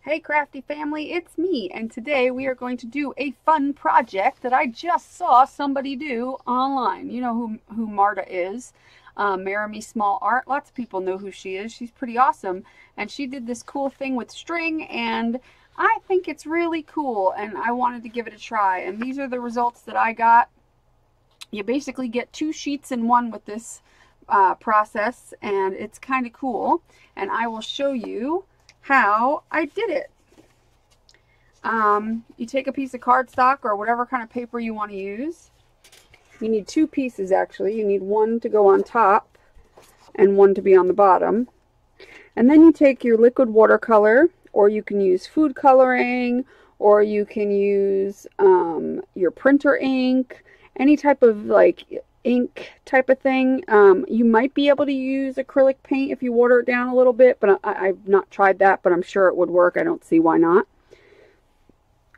Hey crafty family, it's me, and today we are going to do a fun project that I just saw somebody do online. You know who Marta is, Marry Small Art. Lots of people know who she is. She's pretty awesome, and she did this cool thing with string, and I think it's really cool, and I wanted to give it a try. And these are the results that I got. You basically get two sheets in one with this process, and it's kind of cool, and I will show you how I did it. You take a piece of cardstock or whatever kind of paper you want to use. You need two pieces actually. You need one to go on top and one to be on the bottom. And then you take your liquid watercolor, or you can use food coloring, or you can use your printer ink, any type of like ink type of thing. You might be able to use acrylic paint if you water it down a little bit, but I've not tried that, but I'm sure it would work. I don't see why not.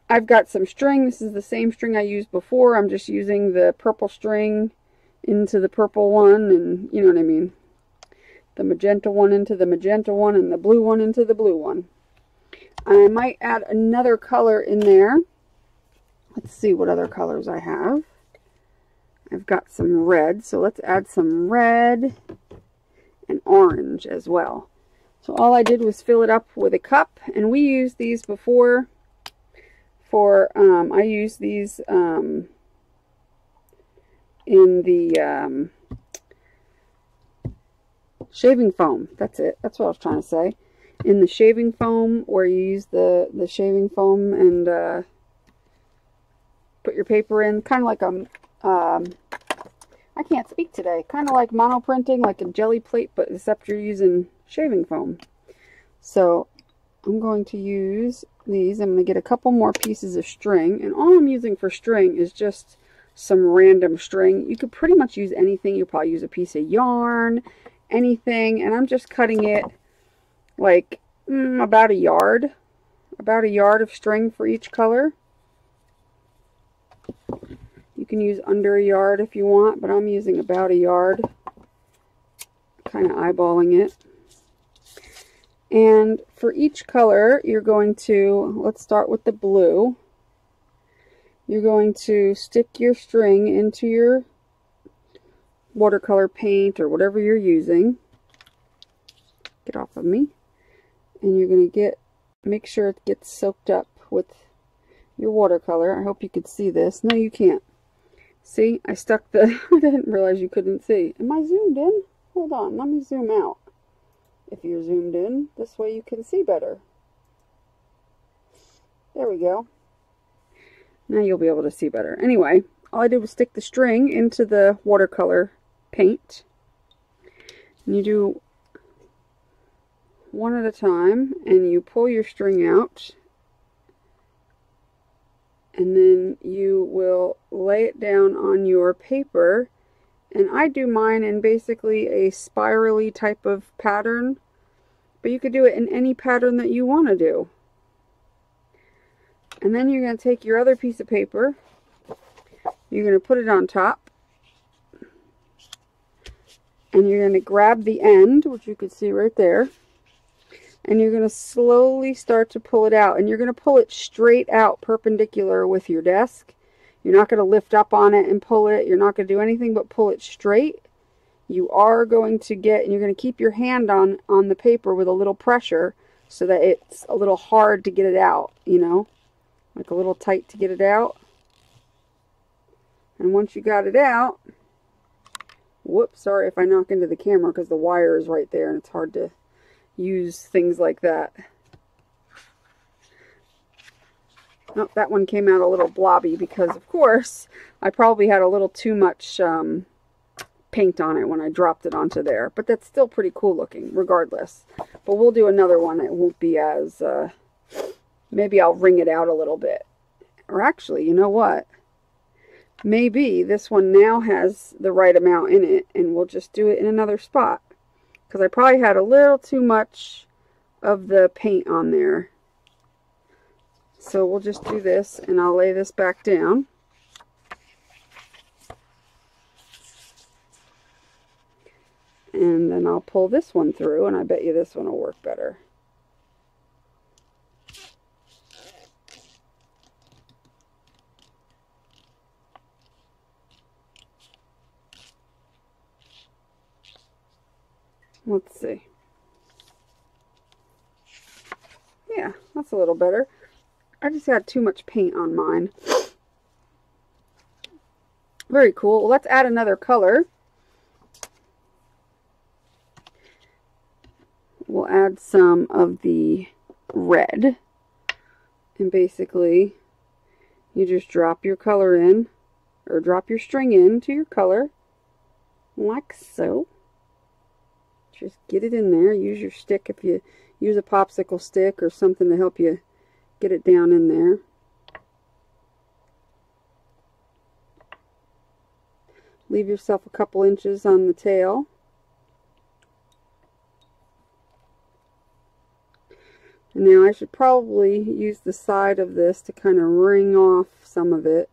I've got some string. This is the same string I used before. I'm just using the purple string into the purple one, and you know what I mean. The magenta one into the magenta one, and the blue one into the blue one. I might add another color in there. Let's see what other colors I have. I've got some red, so let's add some red and orange as well. So all I did was fill it up with a cup, and we used these before for, I used these in the shaving foam. That's it. That's what I was trying to say. In the shaving foam, where you use the shaving foam and put your paper in, kind of like a I can't speak today. Kind of like monoprinting, like a jelly plate, but except you're using shaving foam. So I'm going to use these. I'm going to get a couple more pieces of string, and all I'm using for string is just some random string. You could pretty much use anything. You probably use a piece of yarn, anything, and I'm just cutting it like about a yard of string for each color. You can use under a yard if you want, but I'm using about a yard, kind of eyeballing it. And for each color, you're going to, let's start with the blue. You're going to stick your string into your watercolor paint or whatever you're using. Get off of me. And you're going to make sure it gets soaked up with your watercolor. I hope you could see this. No, you can't. See, I stuck the, I didn't realize you couldn't see. Am I zoomed in? Hold on, let me zoom out. If you're zoomed in, this way you can see better. There we go. Now you'll be able to see better. Anyway, all I did was stick the string into the watercolor paint. And you do one at a time, and you pull your string out. And then you will lay it down on your paper, and I do mine in basically a spirally type of pattern, but you could do it in any pattern that you want to do. And then you're going to take your other piece of paper, you're going to put it on top, and you're going to grab the end, which you can see right there, and you're going to slowly start to pull it out. And you're going to pull it straight out, perpendicular with your desk. You're not going to lift up on it and pull it. You're not going to do anything but pull it straight. You are going to get, and you're going to keep your hand on the paper with a little pressure so that it's a little hard to get it out, you know, like a little tight to get it out. And once you got it out, whoops, sorry if I knock into the camera because the wire is right there and it's hard to use things like that. Oh, that one came out a little blobby because, of course, I probably had a little too much paint on it when I dropped it onto there. But that's still pretty cool looking, regardless. But we'll do another one. It won't be as, maybe I'll wring it out a little bit. Or actually, you know what? Maybe this one now has the right amount in it, and we'll just do it in another spot. Because I probably had a little too much of the paint on there. So we'll just do this, and I'll lay this back down. And then I'll pull this one through, and I bet you this one will work better. Let's see. Yeah, that's a little better. I just had too much paint on mine. Very cool. Well, let's add another color. We'll add some of the red. And basically, you just drop your color in, or drop your string into your color, like so. Just get it in there. Use your stick if you use a popsicle stick or something to help you get it down in there. Leave yourself a couple inches on the tail. And now I should probably use the side of this to kind of wring off some of it.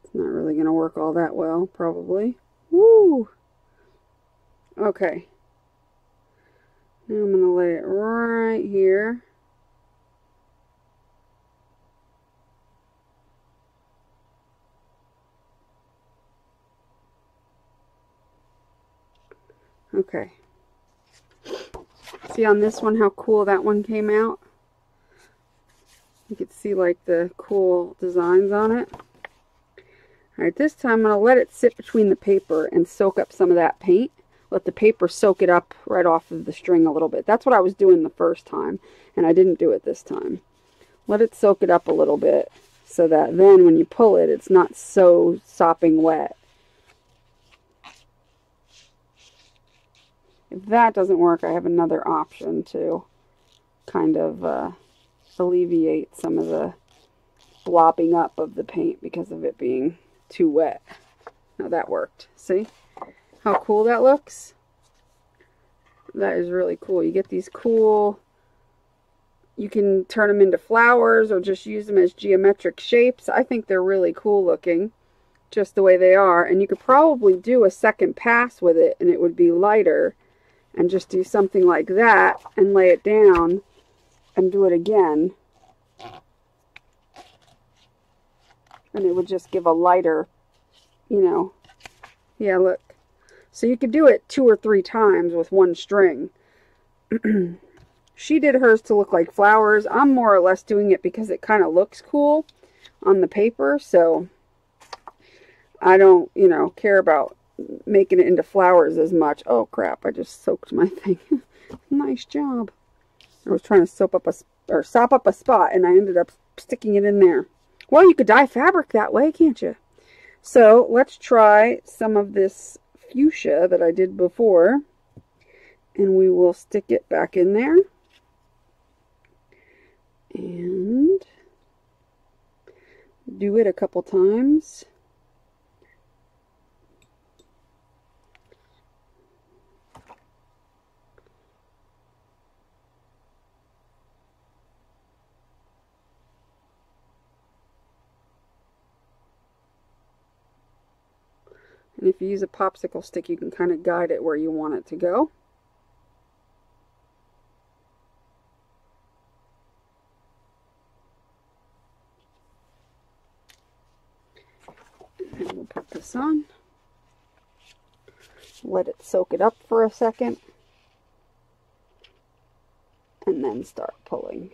It's not really going to work all that well, probably. Woo! Okay. Now I'm going to lay it right here. Okay. See on this one how cool that one came out? You can see like the cool designs on it. Alright, this time I'm going to let it sit between the paper and soak up some of that paint. Let the paper soak it up right off of the string a little bit. That's what I was doing the first time, and I didn't do it this time. Let it soak it up a little bit so that then when you pull it, it's not so sopping wet. If that doesn't work, I have another option to kind of alleviate some of the blobbing up of the paint because of it being too wet. Now that worked. See how cool that looks? That is really cool. You get these cool, you can turn them into flowers or just use them as geometric shapes. I think they're really cool looking just the way they are. And you could probably do a second pass with it and it would be lighter. And just do something like that and lay it down and do it again. And it would just give a lighter, you know. Yeah, look. So you could do it 2 or 3 times with one string. She did hers to look like flowers. I'm more or less doing it because it kind of looks cool on the paper. So I don't, you know, care about making it into flowers as much. Oh crap, I just soaked my thing. Nice job. I was trying to sop up a spot and I ended up sticking it in there. Well, you could dye fabric that way, can't you? So let's try some of this fuchsia that I did before, and we will stick it back in there and do it a couple times. And if you use a popsicle stick, you can kind of guide it where you want it to go. And we'll put this on. Let it soak it up for a second. And then start pulling.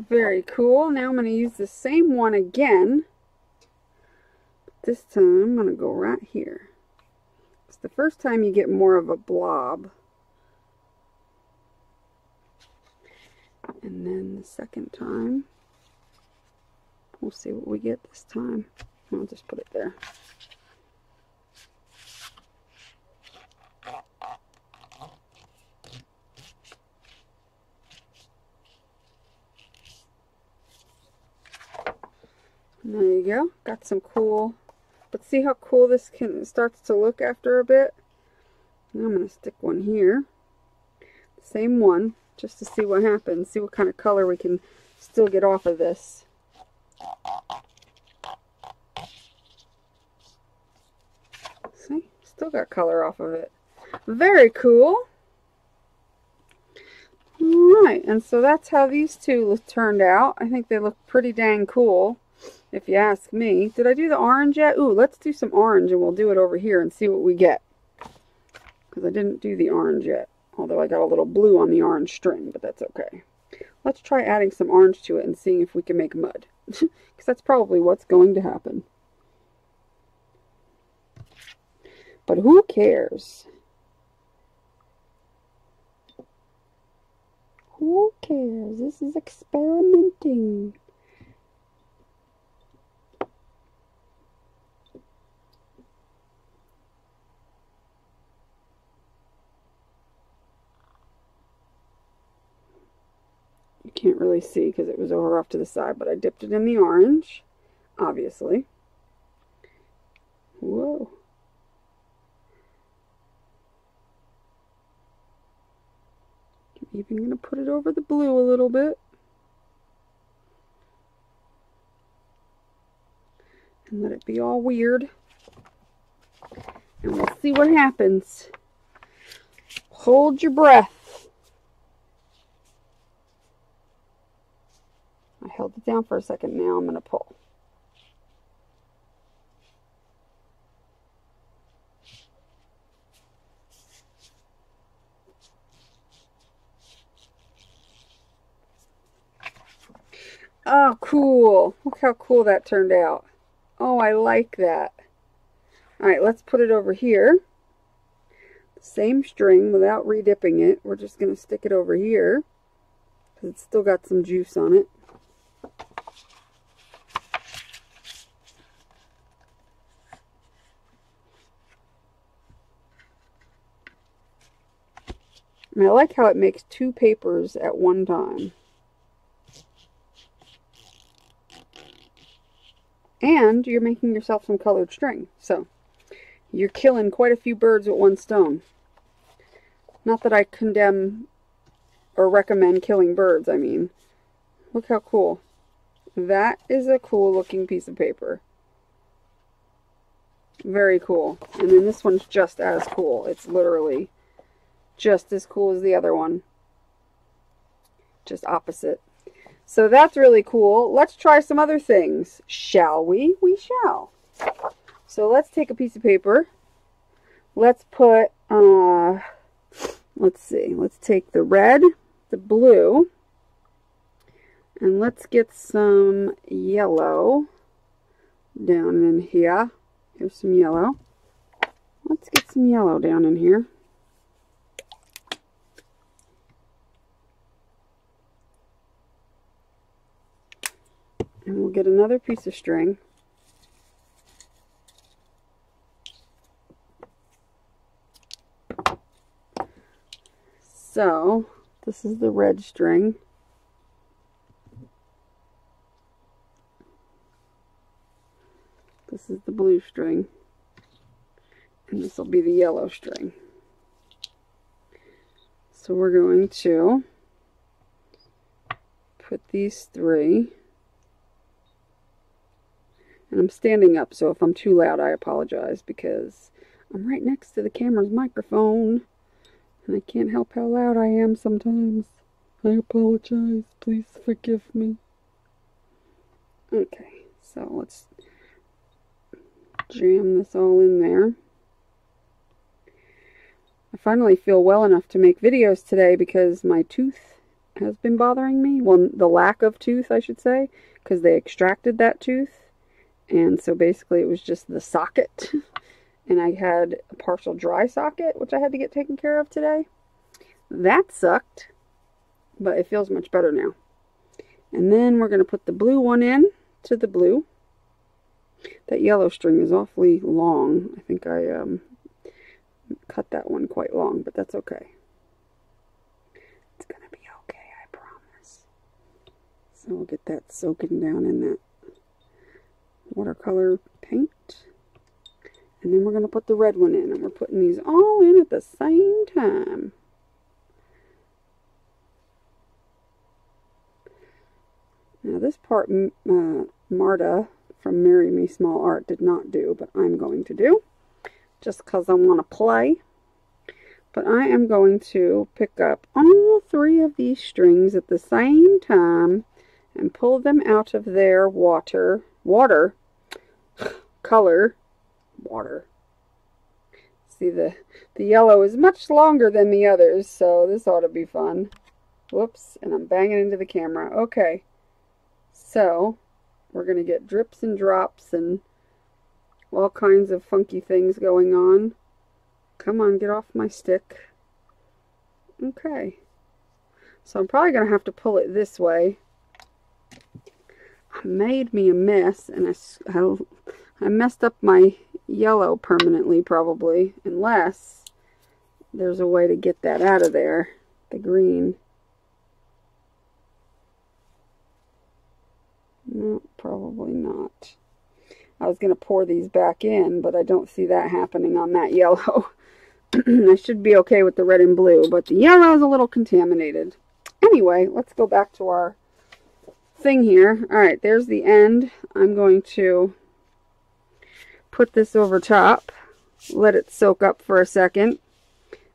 Very cool. Now I'm going to use the same one again. This time I'm going to go right here. It's the first time you get more of a blob. And then the second time, we'll see what we get this time. I'll just put it there. There you go. Got some cool, but see how cool this starts to look after a bit? Now I'm going to stick one here. Same one, just to see what happens. See what kind of color we can still get off of this. See? Still got color off of it. Very cool. Alright, and so that's how these two turned out. I think they look pretty dang cool, if you ask me. Did I do the orange yet? Ooh, let's do some orange, and we'll do it over here and see what we get. Because I didn't do the orange yet. Although I got a little blue on the orange string, but that's okay. Let's try adding some orange to it and seeing if we can make mud. Because that's probably what's going to happen. But who cares? Who cares? This is experimenting. You can't really see because it was over off to the side, but I dipped it in the orange, obviously. Whoa. I'm even going to put it over the blue a little bit. And let it be all weird. And we'll see what happens. Hold your breath. I held it down for a second. Now I'm going to pull. Oh, cool. Look how cool that turned out. Oh, I like that. Alright, let's put it over here. Same string without re-dipping it. We're just going to stick it over here because it's still got some juice on it. And I like how it makes two papers at one time. And you're making yourself some colored string. So, you're killing quite a few birds with one stone. Not that I condemn or recommend killing birds, I mean. Look how cool. That is a cool looking piece of paper. Very cool. And then this one's just as cool. It's literally just as cool as the other one. Just opposite. So that's really cool. Let's try some other things. Shall we? We shall. So let's take a piece of paper. Let's put, let's see. Let's take the red, the blue, and let's get some yellow down in here. Here's some yellow. Let's get some yellow down in here. And we'll get another piece of string. So, this is the red string. This is the blue string. And this will be the yellow string. So we're going to put these three. And I'm standing up, so if I'm too loud, I apologize, because I'm right next to the camera's microphone, and I can't help how loud I am sometimes. I apologize. Please forgive me. Okay, so let's jam this all in there. I finally feel well enough to make videos today because my tooth has been bothering me. Well, the lack of tooth, I should say, because they extracted that tooth. And so basically it was just the socket, and I had a partial dry socket, which I had to get taken care of today. That sucked, but it feels much better now. And then we're going to put the blue one in to the blue. That yellow string is awfully long. I think I cut that one quite long, but that's okay. It's going to be okay, I promise. So we'll get that soaking down in that watercolor paint, and then we're going to put the red one in, and we're putting these all in at the same time. Now this part Marta from Marry Me Small Art did not do, but I'm going to do, just because I want to play. But I am going to pick up all 3 of these strings at the same time and pull them out of their water. See, the yellow is much longer than the others, so this ought to be fun. Whoops, and I'm banging into the camera. Okay, so we're going to get drips and drops and all kinds of funky things going on. Come on, get off my stick. Okay, so I'm probably going to have to pull it this way. I made me a mess, and I messed up my yellow permanently, probably, unless there's a way to get that out of there, the green. No, probably not. I was going to pour these back in, but I don't see that happening on that yellow. I should be okay with the red and blue, but the yellow is a little contaminated. Anyway, let's go back to our thing here. Alright, there's the end. I'm going to put this over top, let it soak up for a second,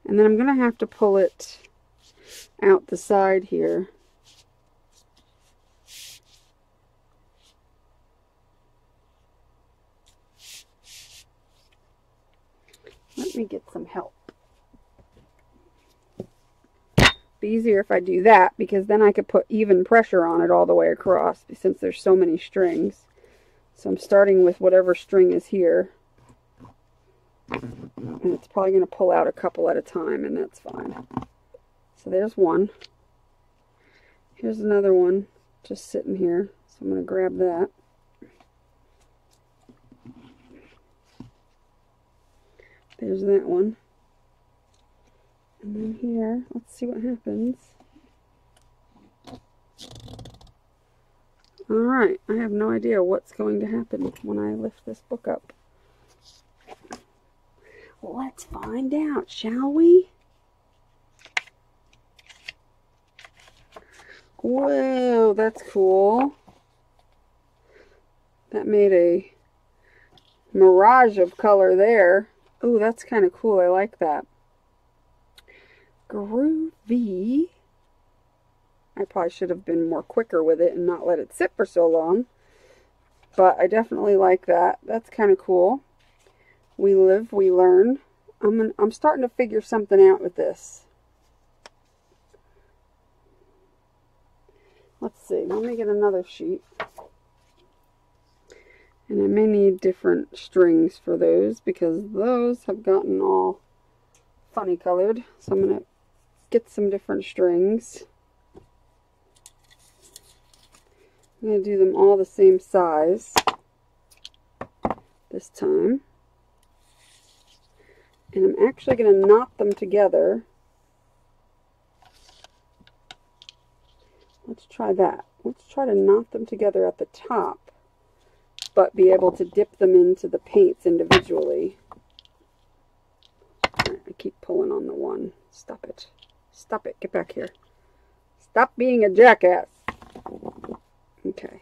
and then I'm going to have to pull it out the side here. Let me get some help. Be easier if I do that, because then I could put even pressure on it all the way across, since there's so many strings. So I'm starting with whatever string is here. And it's probably going to pull out a couple at a time, and that's fine. So there's one. Here's another one just sitting here. So I'm going to grab that. There's that one. And then here, let's see what happens. Alright, I have no idea what's going to happen when I lift this book up. Let's find out, shall we? Whoa, that's cool. That made a mirage of color there. Ooh, that's kind of cool. I like that. Groovy. I probably should have been more quicker with it and not let it sit for so long. But I definitely like that. That's kind of cool. We live, we learn. I'm starting to figure something out with this. Let's see. Let me get another sheet. And I may need different strings for those, because those have gotten all funny colored. So I'm going to get some different strings. I'm going to do them all the same size this time. And I'm actually going to knot them together. Let's try that. Let's try to knot them together at the top, but be able to dip them into the paints individually. Right, I keep pulling on the one. Stop it. Stop it. Get back here. Stop being a jackass. Okay.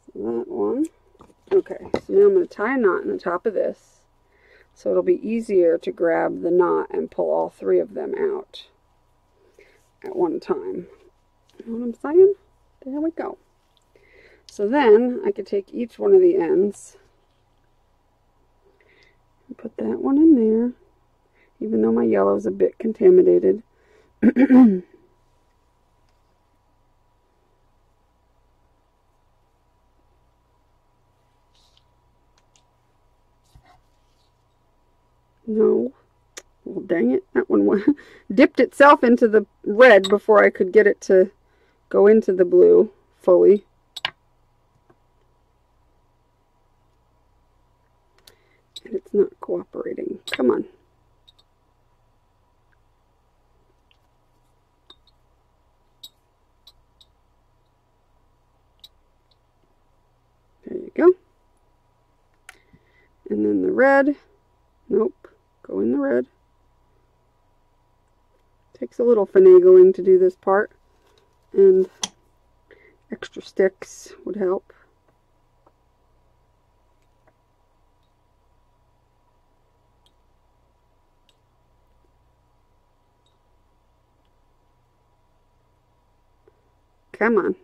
So that one. Okay. So now I'm going to tie a knot in the top of this, so it'll be easier to grab the knot and pull all 3 of them out at one time. You know what I'm saying? There we go. So then I could take each one of the ends and put that one in there, even though my yellow is a bit contaminated. No. Well, dang it. That one dipped itself into the red before I could get it to go into the blue fully. And it's not cooperating. Come on. There you go. And then the red. Nope. Go in the red. Takes a little finagling to do this part, and extra sticks would help. Come on.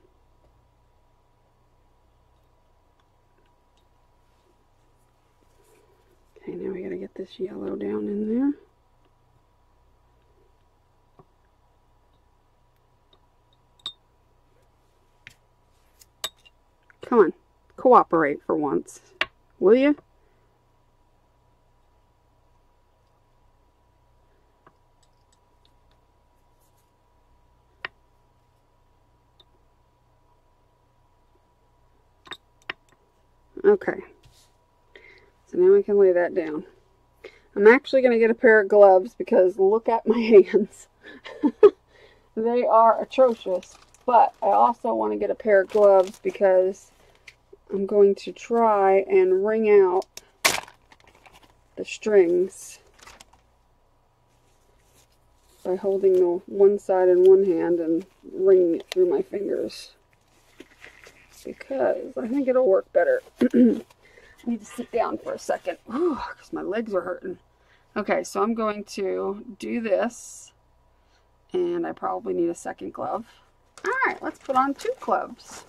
Okay, now we gotta get this yellow down in there. Come on, cooperate for once, will you? Okay, so now we can lay that down. I'm actually going to get a pair of gloves because look at my hands. They are atrocious, but I also want to get a pair of gloves because I'm going to try and wring out the strings by holding the one side in one hand and wringing it through my fingers, because I think it'll work better. I need to sit down for a second because my legs are hurting. Okay, so I'm going to do this, and I probably need a second glove. Alright, let's put on 2 gloves.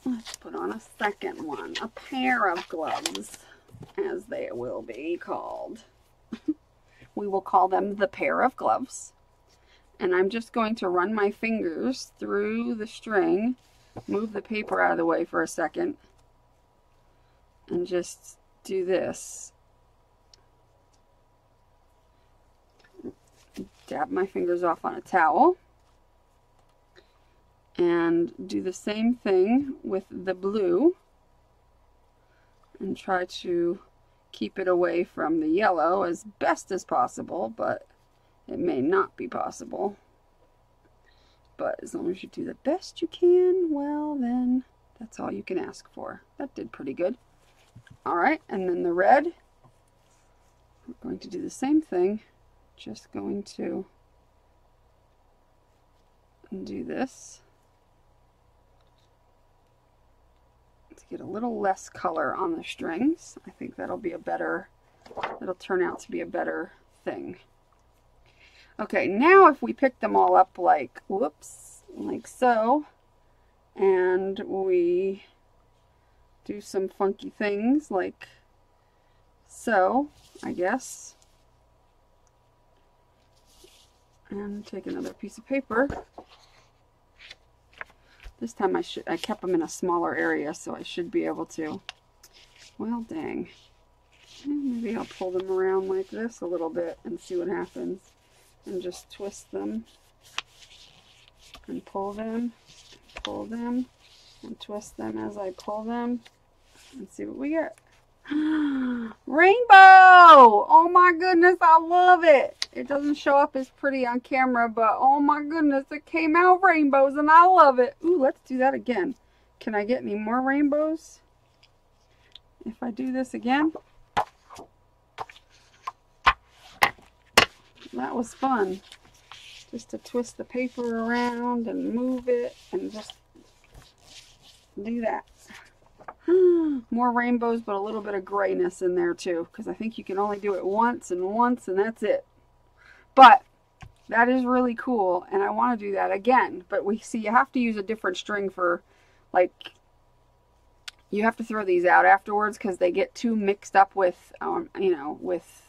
Let's put on a second one. A pair of gloves, as they will be called. We will call them the pair of gloves. And I'm just going to run my fingers through the string, move the paper out of the way for a second, and just do this. Dab my fingers off on a towel. And do the same thing with the blue. And try to keep it away from the yellow as best as possible, but it may not be possible. But as long as you do the best you can, well then, that's all you can ask for. That did pretty good. Alright, and then the red, we're going to do the same thing. Just going to do this to get a little less color on the strings. I think that'll be a better, it'll turn out to be a better thing. Okay, now if we pick them all up like, whoops, like so, and we do some funky things like so, I guess, and take another piece of paper. This time I kept them in a smaller area, so I should be able to, well dang, maybe I'll pull them around like this a little bit and see what happens. And just twist them and pull them, and twist them as I pull them, and see what we get. Rainbow! Oh my goodness, I love it. It doesn't show up as pretty on camera, but oh my goodness, it came out rainbows and I love it. Ooh, let's do that again. Can I get any more rainbows if I do this again? That was fun, just to twist the paper around and move it and just do that. More rainbows, but a little bit of grayness in there too, because I think you can only do it once and that's it. But that is really cool, and I want to do that again. But we see you have to use a different string for, like, you have to throw these out afterwards because they get too mixed up with, you know, with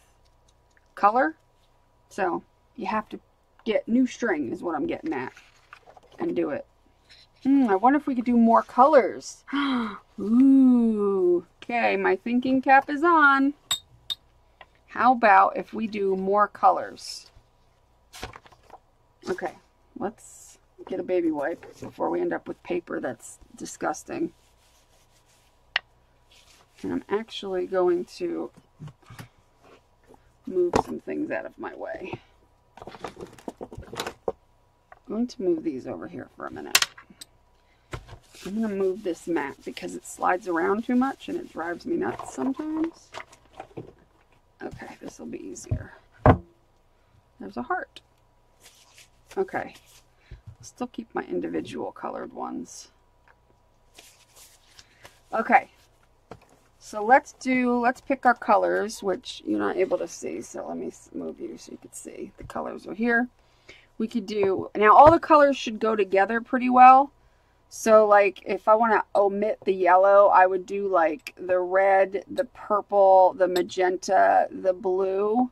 color. So you have to get new string is what I'm getting at and do it. I wonder if we could do more colors. Ooh. Okay, my thinking cap is on. How about if we do more colors? Okay, let's get a baby wipe before we end up with paper that's disgusting. And I'm actually going to move some things out of my way. I'm going to move these over here for a minute. I'm going to move this mat because it slides around too much and it drives me nuts sometimes. Okay, this will be easier. There's a heart. Okay, I'll still keep my individual colored ones. Okay, so let's pick our colors, which you're not able to see, so let me move you so you can see. The colors are here. we could do, now all the colors should go together pretty well. So like if I want to omit the yellow, I would do like the red, the purple, the magenta, the blue.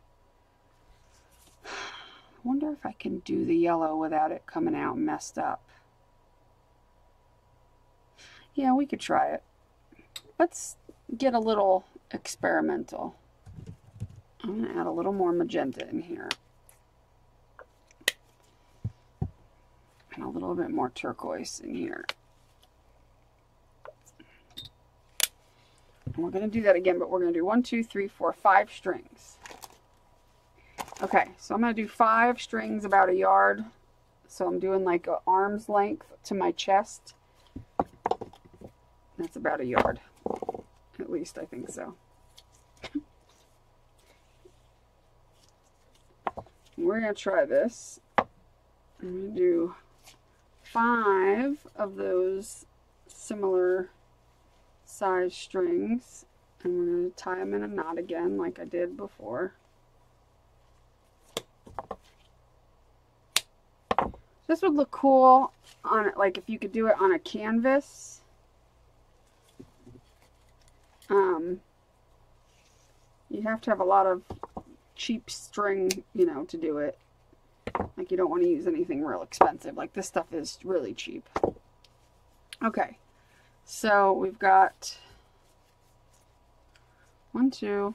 I wonder if I can do the yellow without it coming out messed up. Yeah, we could try it. Let's get a little experimental. I'm going to add a little more magenta in here. And a little bit more turquoise in here. And we're going to do that again, but we're going to do 1, 2, 3, 4, 5 strings. Okay, so I'm going to do 5 strings about a yard. So I'm doing like an arm's length to my chest. That's about a yard. At least I think so. We're going to try this. I'm going to do 5 of those similar size strings, and we're going to tie them in a knot again like I did before. This would look cool on, like, if you could do it on a canvas. You have to have a lot of cheap string, you know, to do it. Like, you don't want to use anything real expensive. Like, this stuff is really cheap. Okay, so we've got 1, 2.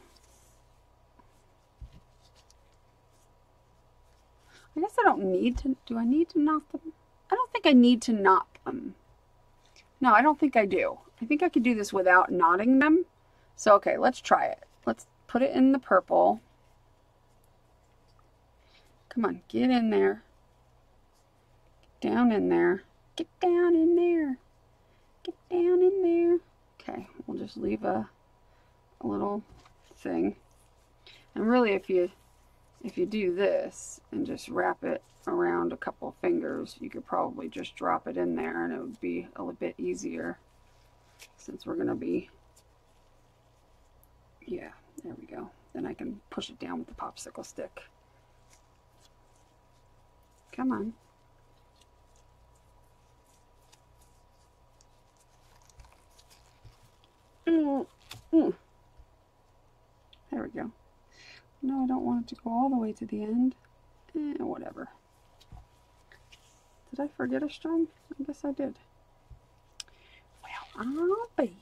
I guess I don't need to, do I need to knot them? I don't think I need to knot them. No, I don't think I do. I think I could do this without knotting them. So, okay, let's try it. Let's put it in the purple. Come on, get in there. Get down in there. Get down in there. Get down in there. Okay, we'll just leave a little thing. And really, if you do this and just wrap it around a couple fingers, you could probably just drop it in there and it would be a little bit easier, since we're going to be, yeah, there we go. Then I can push it down with the popsicle stick. Come on. There we go. No, I don't want it to go all the way to the end. Whatever. Did I forget a string? I guess I did. Well, I'll be.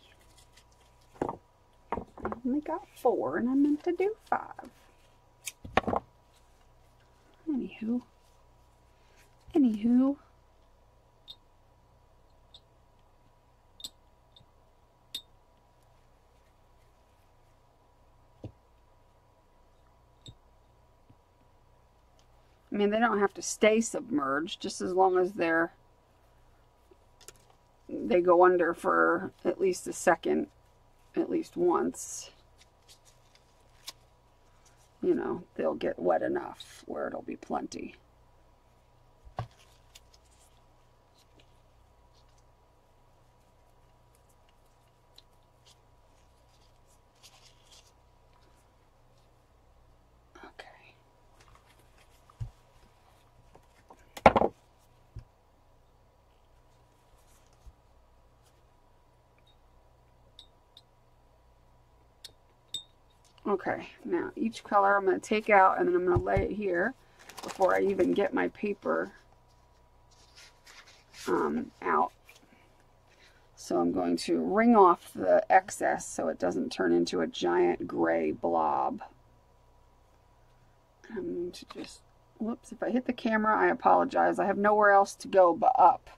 I only got 4 and I meant to do 5. Anywho. I mean, they don't have to stay submerged, just as long as they go under for at least a second, at least once. You know, they'll get wet enough where it'll be plenty. Okay, now each color I'm going to take out and then I'm going to lay it here before I even get my paper out. So I'm going to wring off the excess so it doesn't turn into a giant gray blob. I'm going to just, whoops, if I hit the camera, I apologize. I have nowhere else to go but up.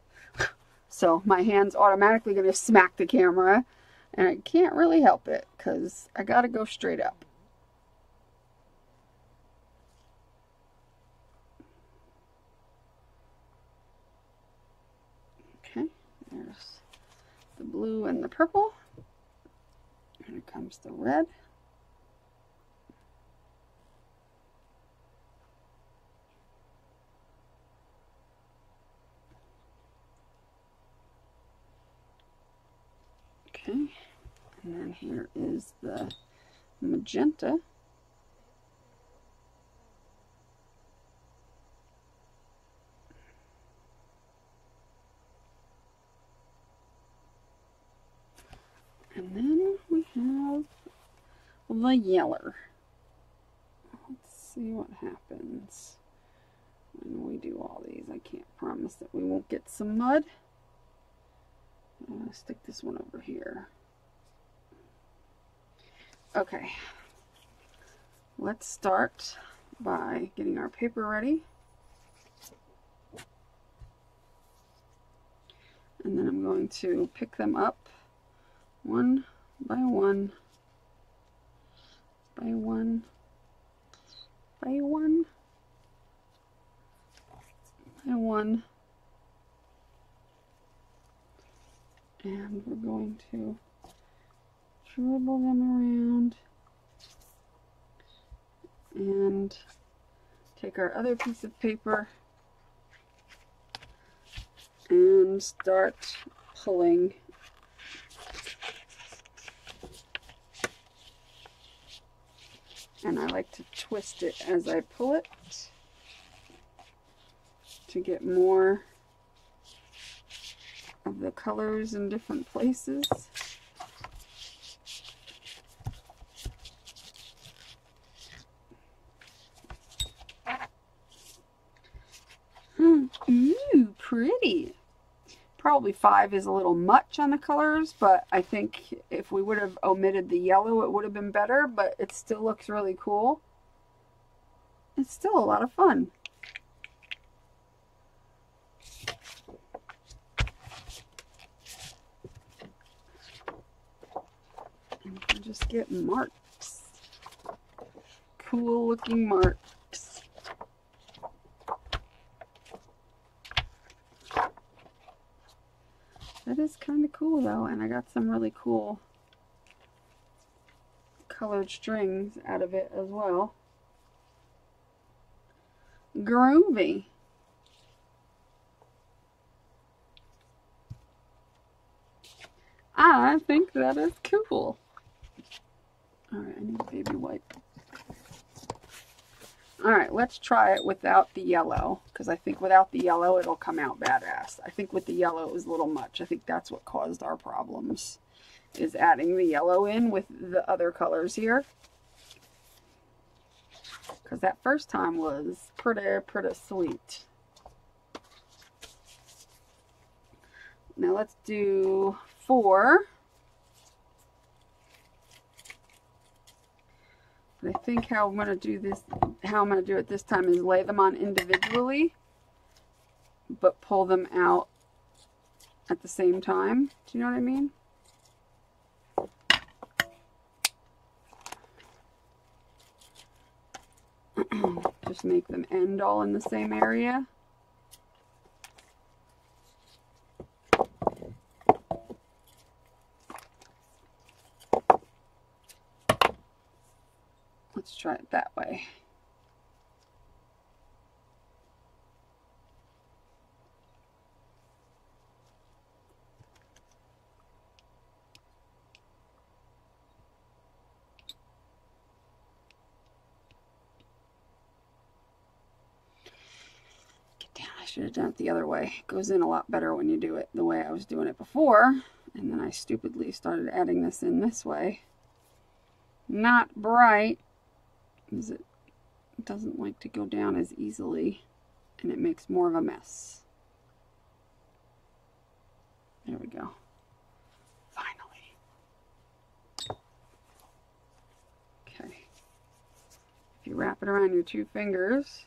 So my hand's automatically going to smack the camera. And I can't really help it because I got to go straight up. Okay, there's the blue and the purple. And here comes the red. Okay, and then here is the magenta. And then we have the yeller. Let's see what happens when we do all these. I can't promise that we won't get some mud. I'm going to stick this one over here. Okay, let's start by getting our paper ready. And then I'm going to pick them up one by one, by one, by one, by one. And we're going to dribble them around and take our other piece of paper and start pulling. And I like to twist it as I pull it to get more of the colors in different places. Ooh, pretty. Probably 5 is a little much on the colors, but I think if we would have omitted the yellow, it would have been better, but it still looks really cool. It's still a lot of fun. And you can just get marks. Cool looking marks. That is kind of cool though, and I got some really cool colored strings out of it as well. Groovy. I think that is cool. Alright, I need a baby wipe. Alright, let's try it without the yellow, because I think without the yellow it'll come out badass. I think with the yellow it was a little much. I think that's what caused our problems, is adding the yellow in with the other colors here. Because that first time was pretty sweet. Now let's do 4. But I think how I'm going to do this, how I'm going to do it this time is lay them on individually, but pull them out at the same time. Do you know what I mean? Just make them end all in the same area. Let's try it that way. Get down. I should have done it the other way. It goes in a lot better when you do it the way I was doing it before. And then I stupidly started adding this in this way. Not bright. It doesn't like to go down as easily, and it makes more of a mess. There we go. Finally. Okay. If you wrap it around your 2 fingers,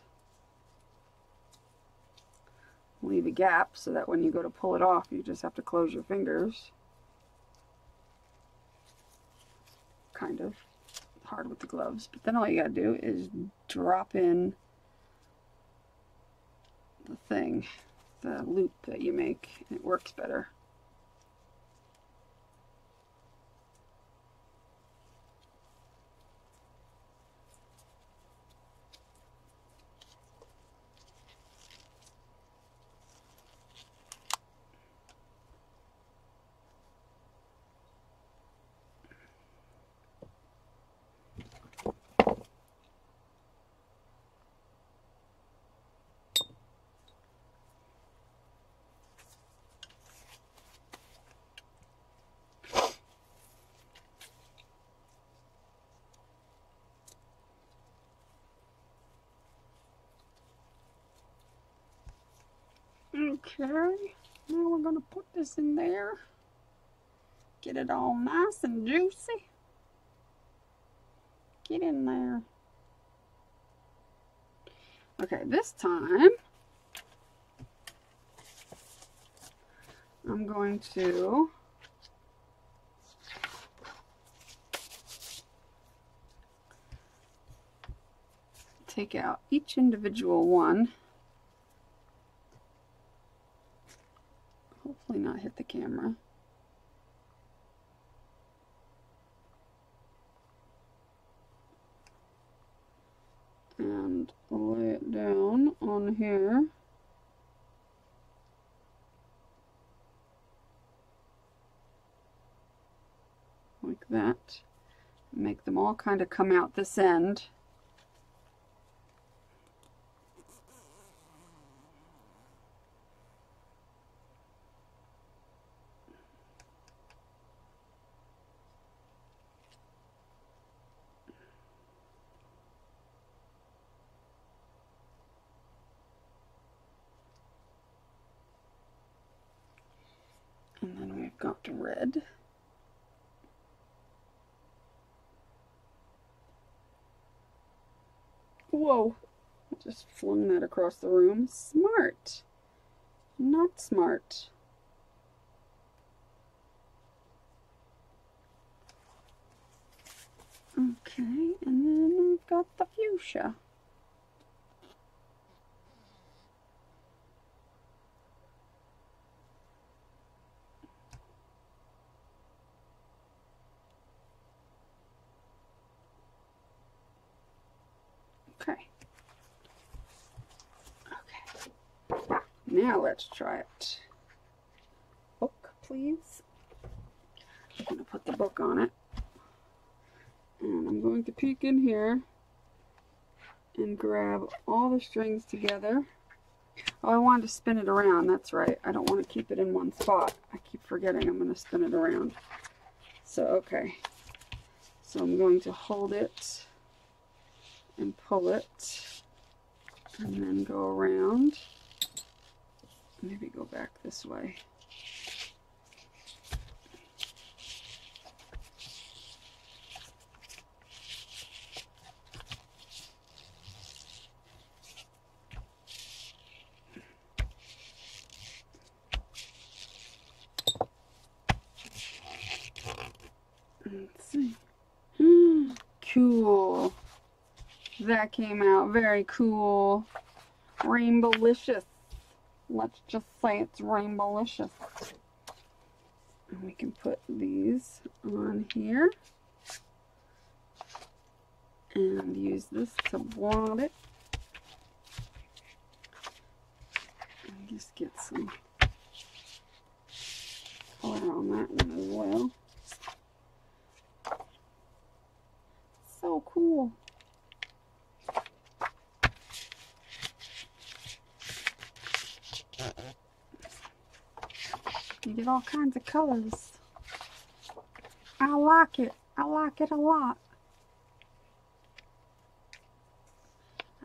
leave a gap so that when you go to pull it off, you just have to close your fingers. Kind of hard with the gloves, but then all you gotta do is drop in the thing, the loop that you make, and it works better. Okay, now we're going to put this in there. Get it all nice and juicy. Get in there. Okay, this time I'm going to take out each individual one. Hopefully not hit the camera. And lay it down on here. Like that. Make them all kind of come out this end. And then we've got red. Whoa, I just flung that across the room. Smart. Not smart. Okay, and then we've got the fuchsia. Okay. Okay. Now let's try it. Book, please. I'm going to put the book on it. And I'm going to peek in here and grab all the strings together. Oh, I wanted to spin it around. That's right. I don't want to keep it in one spot. I keep forgetting I'm going to spin it around. So, okay. So I'm going to hold it and pull it and then go around. Maybe go back this way. Let's see. Cool. That came out very cool. Rainbowlicious. Let's just say it's rainbowlicious. And we can put these on here. And use this to blot it. And just get some color on that one as well. So cool. You get all kinds of colors. I like it. I like it a lot.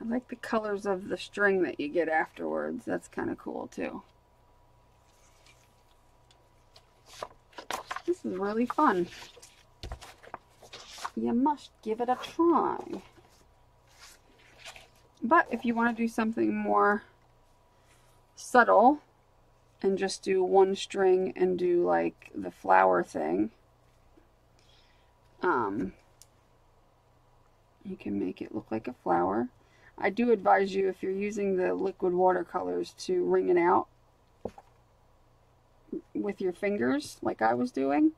I like the colors of the string that you get afterwards. That's kind of cool too. This is really fun. You must give it a try. But if you want to do something more subtle and just do one string and do like the flower thing, you can make it look like a flower. I do advise you, if you're using the liquid watercolors, to wring it out with your fingers like I was doing,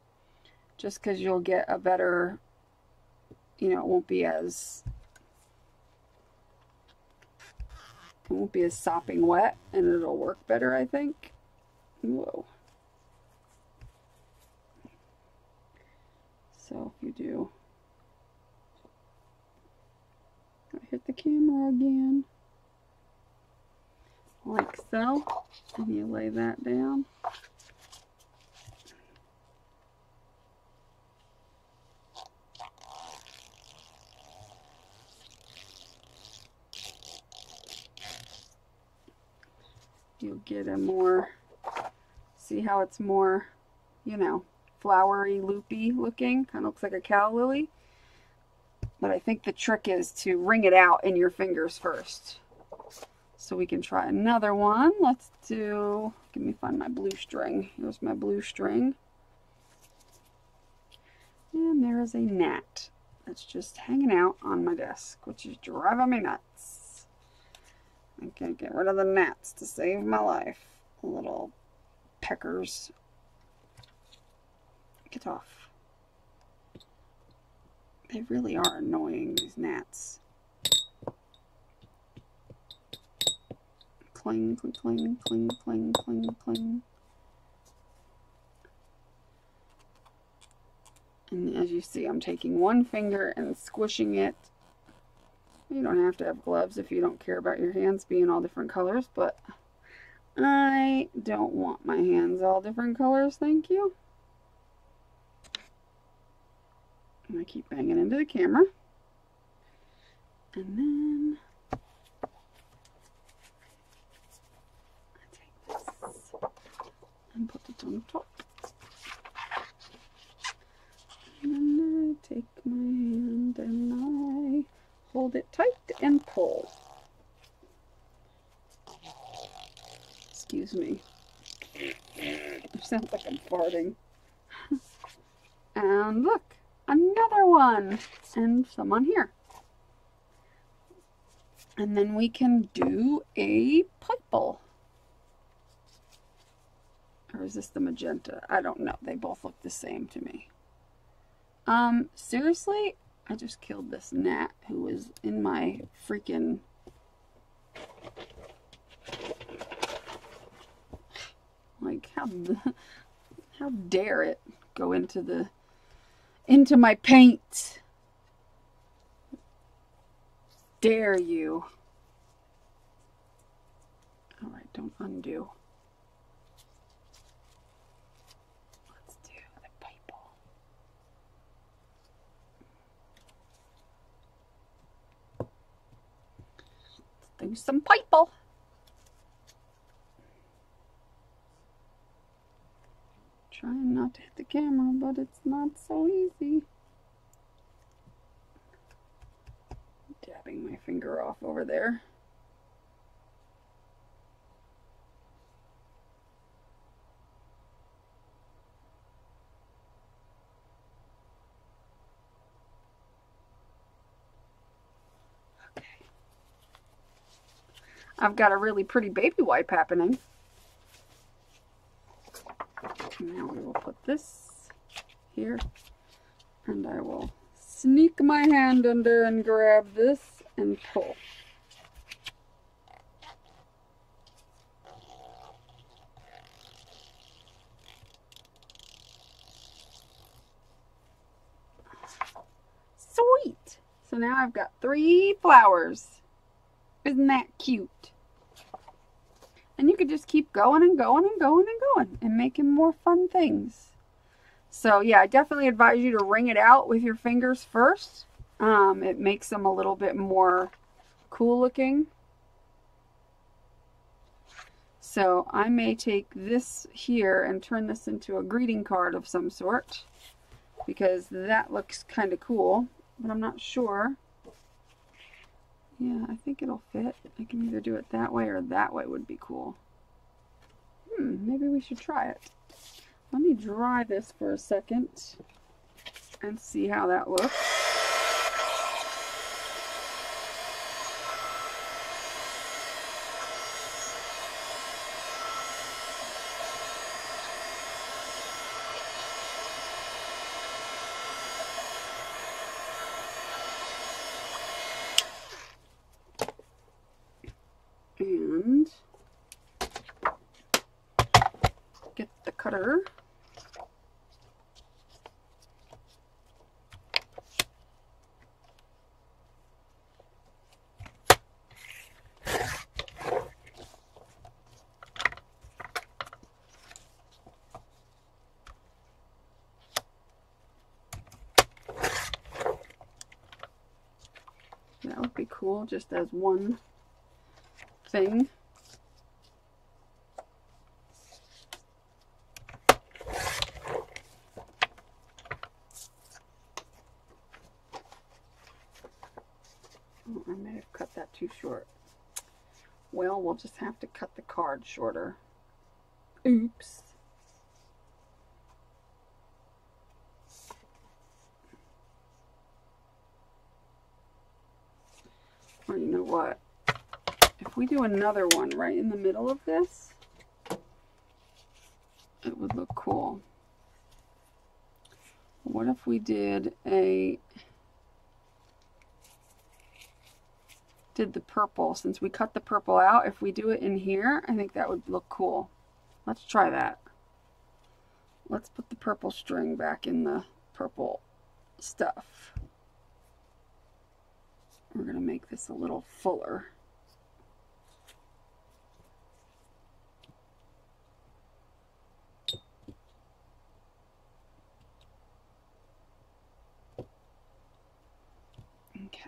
just because you'll get a better, you know, it won't be as sopping wet, and it'll work better, I think. Whoa. So if you do, I hit the camera again, like so, and you lay that down. you'll get a more, see how it's more, you know, flowery, loopy looking. Kind of looks like a calla lily. But I think the trick is to wring it out in your fingers first. So we can try another one. Let's do, let me find my blue string. Here's my blue string. And there is a gnat that's just hanging out on my desk, which is driving me nuts. I can't get rid of the gnats to save my life. Little peckers. Get off. They really are annoying, these gnats. Cling, cling, cling, cling, cling, cling, cling. And as you see, I'm taking one finger and squishing it. You don't have to have gloves if you don't care about your hands being all different colors, but I don't want my hands all different colors, thank you. And I keep banging into the camera. And then I take this and put it on top. And then I take my hand and I hold it tight and pull. Excuse me. It sounds like I'm farting. And look, another one. And some on here. And then we can do a purple. Or is this the magenta? I don't know. They both look the same to me. Seriously, I just killed this gnat who was in my freaking... Like, how dare it go into my paint? Dare you? All right, don't undo. Let's do the purple. Let's do some purple. Trying not to hit the camera, but it's not so easy. Dabbing my finger off over there. Okay. I've got a really pretty baby wipe happening. Now we will put this here, and I will sneak my hand under and grab this and pull. Sweet! So now I've got 3 flowers. Isn't that cute? And you could just keep going and going and going and going and making more fun things. So yeah, I definitely advise you to wring it out with your fingers first. It makes them a little bit more cool looking. So I may take this here and turn this into a greeting card of some sort, because that looks kind of cool, but I'm not sure. Yeah, I think it'll fit. I can either do it that way or that way would be cool. Maybe we should try it. Let me dry this for a second and see how that looks. And get the cutter. That would be cool, just as one thing. short. Well, we'll just have to cut the card shorter. Oops. Or you know what? If we do another one right in the middle of this, it would look cool. What if we did the purple? Since we cut the purple out, if we do it in here, I think that would look cool. Let's try that. Let's put the purple string back in the purple stuff. We're going to make this a little fuller. Okay.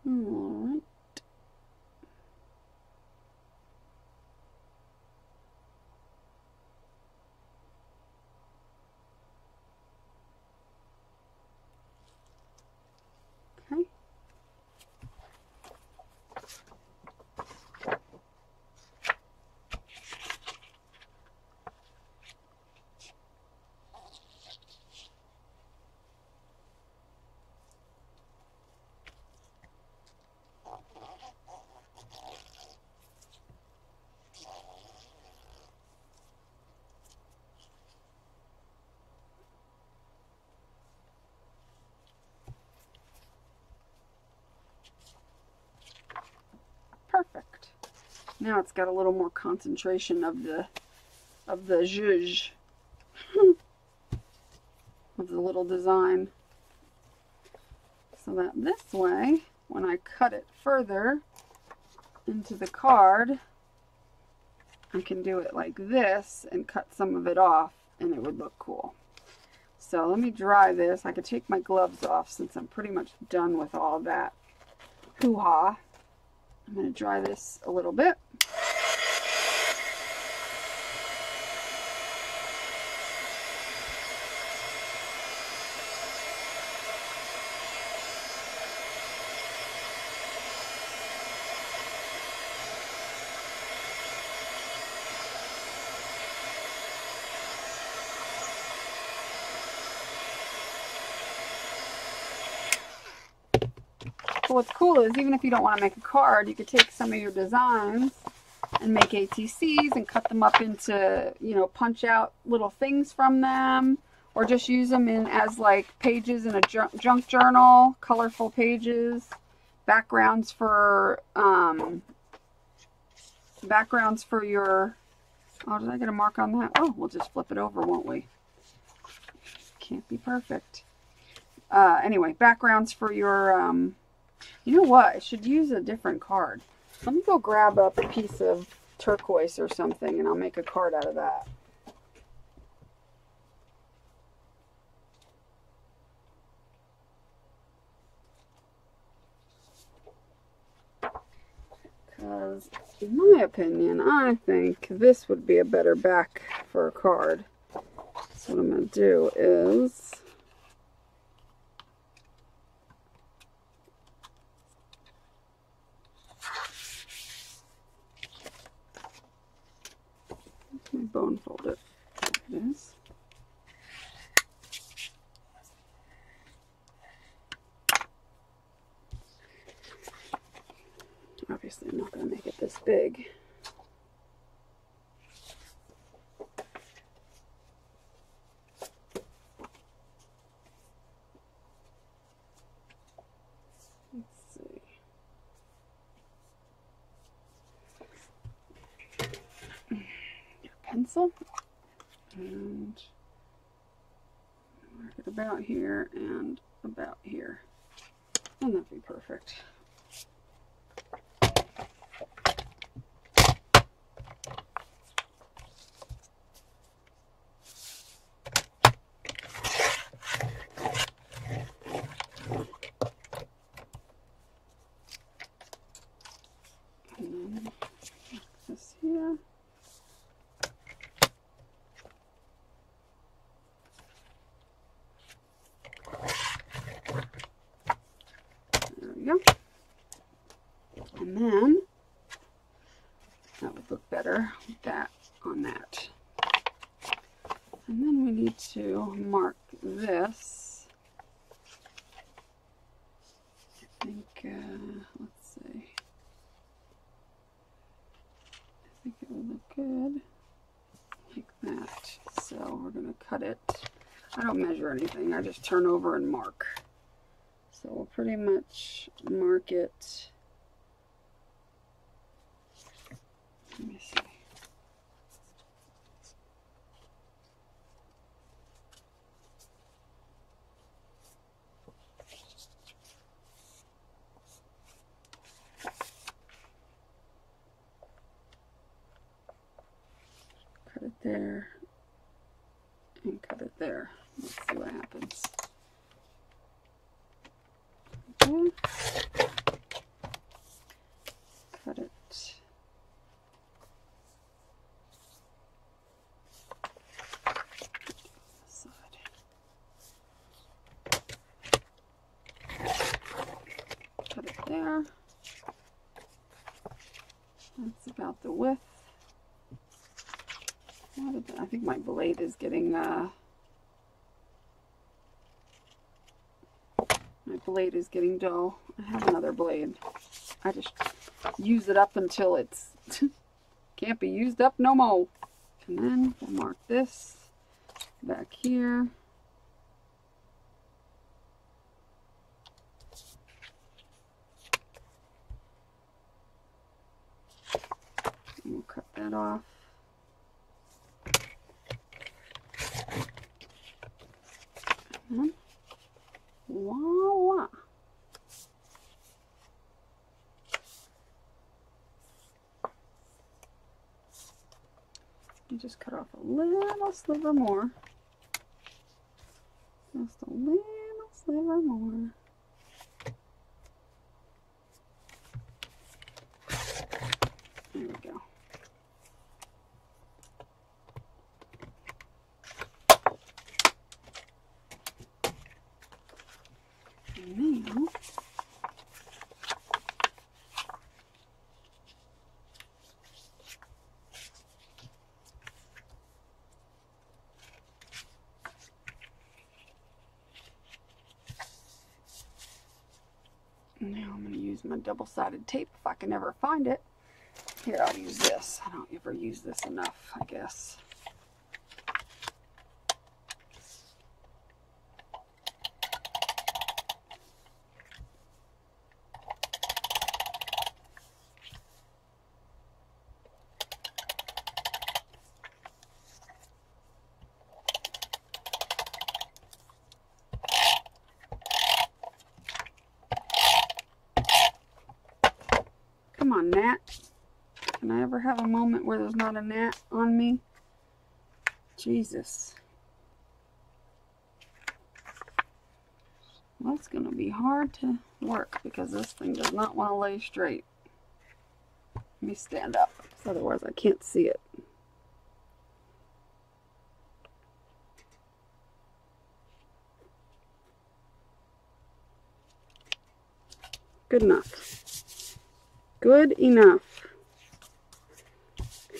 All right. Okay. Perfect. Now it's got a little more concentration of the zhuzh of the little design. So that this way, when I cut it further into the card, I can do it like this and cut some of it off and it would look cool. So let me dry this. I could take my gloves off since I'm pretty much done with all that hoo-ha. I'm going to dry this a little bit. So what's cool is even if you don't want to make a card, you could take some of your designs and make ATCs and cut them up into, you know, punch out little things from them, or just use them in as like pages in a junk journal, colorful pages, backgrounds for your, oh, did I get a mark on that? Oh, we'll just flip it over, won't we? Can't be perfect. Anyway, backgrounds for your, you know what? I should use a different card. Let me go grab up a piece of turquoise or something and I'll make a card out of that. Because, in my opinion, I think this would be a better back for a card. So what I'm going to do is... my bone folder. There it is. Obviously, I'm not going to make it this big. Let's see. Get a pencil and mark it about here and about here. And that'd be perfect. And then that would look better with that on that. And then we need to mark this. I think, let's see. I think it would look good like that. So we're going to cut it. I don't measure anything. I just turn over and mark. So we'll pretty much mark it. Let me see. Cut it there and cut it there. Let's see what happens. Okay. Cut it. Cut it there. That's about the width. I think my blade is getting my blade is getting dull. I have another blade. I just use it up until it's can't be used up no more. And then we'll mark this back here. And we'll cut that off. And voila! You just cut off a little sliver more. Just a little sliver more. There we go. And now, I'm going to use my double-sided tape if I can ever find it. Here, I'll use this. I don't ever use this enough, I guess. Come on, gnat. Can I ever have a moment where there's not a gnat on me? Jesus. Well, it's going to be hard to work because this thing does not want to lay straight. Let me stand up, because otherwise I can't see it. Good enough. Good enough.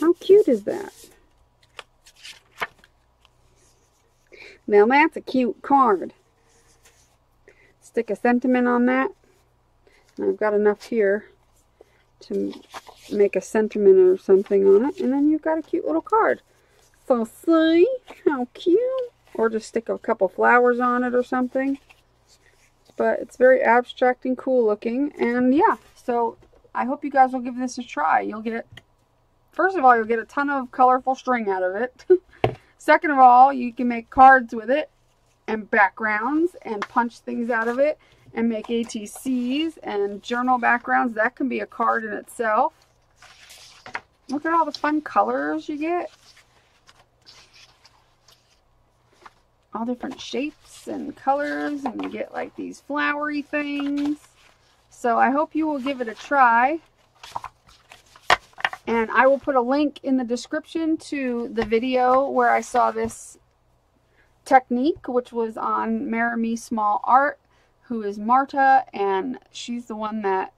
How cute is that? Now that's a cute card. Stick a sentiment on that. And I've got enough here to make a sentiment or something on it. And then you've got a cute little card. So see how cute? Or just stick a couple flowers on it or something. But it's very abstract and cool looking. And yeah, so I hope you guys will give this a try. You'll get, first of all, you'll get a ton of colorful string out of it. Second of all, you can make cards with it and backgrounds and punch things out of it and make ATCs and journal backgrounds. That can be a card in itself. Look at all the fun colors you get. All different shapes and colors, and you get like these flowery things. So I hope you will give it a try. And I will put a link in the description to the video where I saw this technique, which was on Marry Small Art, who is Marta, and she's the one that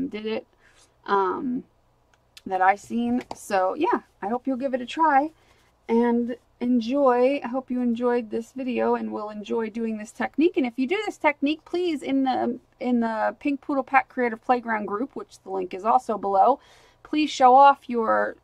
did it that I've seen. So yeah, I hope you'll give it a try and enjoy. I hope you enjoyed this video and will enjoy doing this technique. And if you do this technique, please, in the Pink Poodle Pack Creative Playground group, which the link is also below, please show off your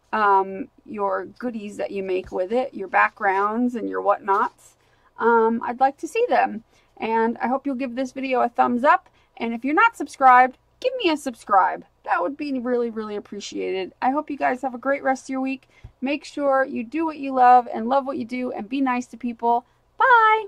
goodies that you make with it, your backgrounds and your whatnots. I'd like to see them. And I hope you'll give this video a thumbs up. And if you're not subscribed, give me a subscribe. That would be really, really appreciated. I hope you guys have a great rest of your week. Make sure you do what you love and love what you do and be nice to people. Bye!